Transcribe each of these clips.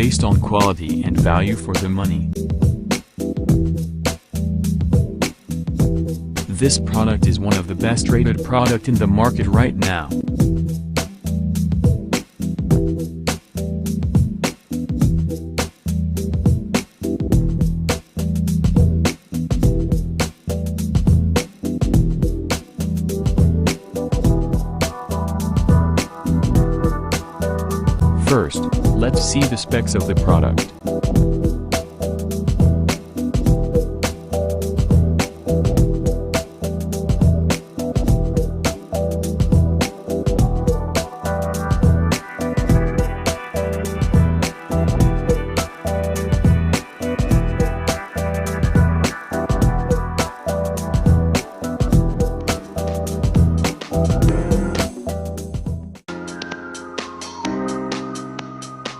based on quality and value for the money. This product is one of the best rated product in the market right now. First, let's see the specs of the product.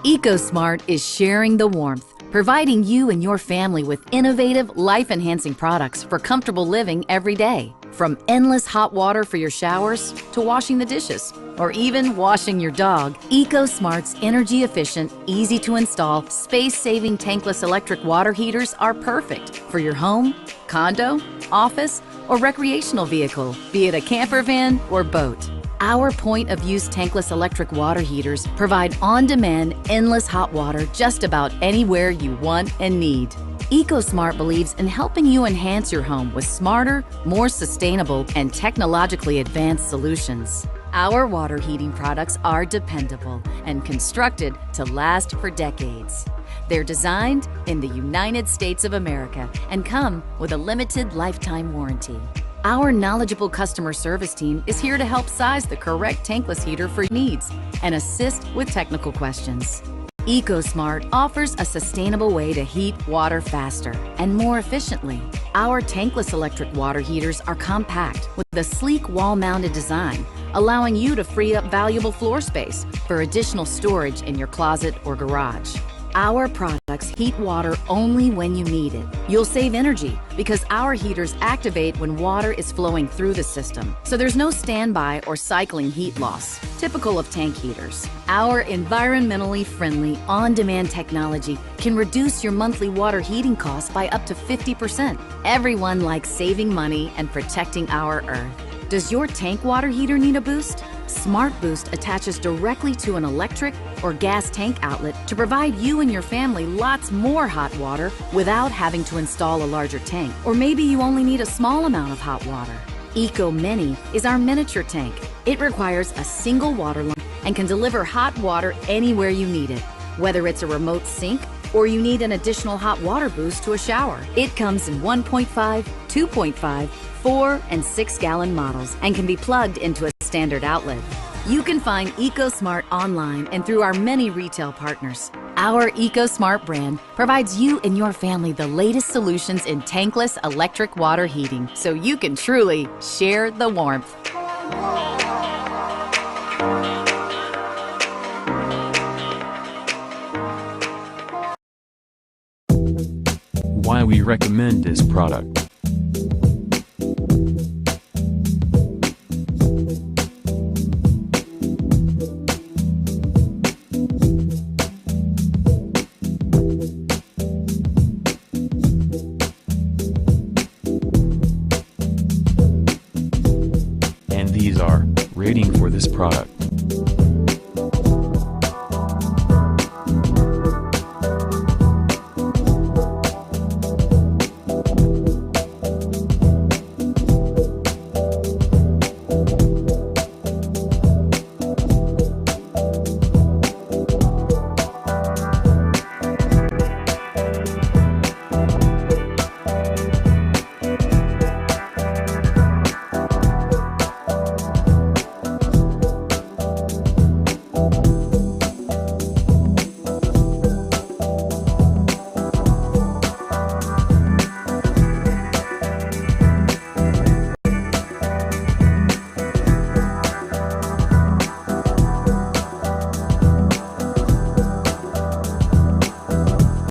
EcoSmart is sharing the warmth, providing you and your family with innovative, life-enhancing products for comfortable living every day. From endless hot water for your showers to washing the dishes, or even washing your dog, EcoSmart's energy-efficient, easy-to-install, space-saving tankless electric water heaters are perfect for your home, condo, office, or recreational vehicle, be it a camper van or boat. Our point-of-use tankless electric water heaters provide on-demand, endless hot water just about anywhere you want and need. EcoSmart believes in helping you enhance your home with smarter, more sustainable, and technologically advanced solutions. Our water heating products are dependable and constructed to last for decades. They're designed in the United States of America and come with a limited lifetime warranty. Our knowledgeable customer service team is here to help size the correct tankless heater for your needs and assist with technical questions. EcoSmart offers a sustainable way to heat water faster and more efficiently. Our tankless electric water heaters are compact with a sleek wall-mounted design, allowing you to free up valuable floor space for additional storage in your closet or garage. Our products heat water only when you need it. You'll save energy because our heaters activate when water is flowing through the system, so there's no standby or cycling heat loss, typical of tank heaters. Our environmentally friendly, on-demand technology can reduce your monthly water heating costs by up to 50%. Everyone likes saving money and protecting our Earth. Does your tank water heater need a boost? Smart Boost attaches directly to an electric or gas tank outlet to provide you and your family lots more hot water without having to install a larger tank. Or maybe you only need a small amount of hot water. Eco Mini is our miniature tank. It requires a single water line and can deliver hot water anywhere you need it. Whether it's a remote sink or you need an additional hot water boost to a shower. It comes in 1.5, 2.5, 4 and 6 gallon models and can be plugged into a standard outlet. You can find EcoSmart online and through our many retail partners. Our EcoSmart brand provides you and your family the latest solutions in tankless electric water heating, so you can truly share the warmth. Why we recommend this product. And these are rating for this product.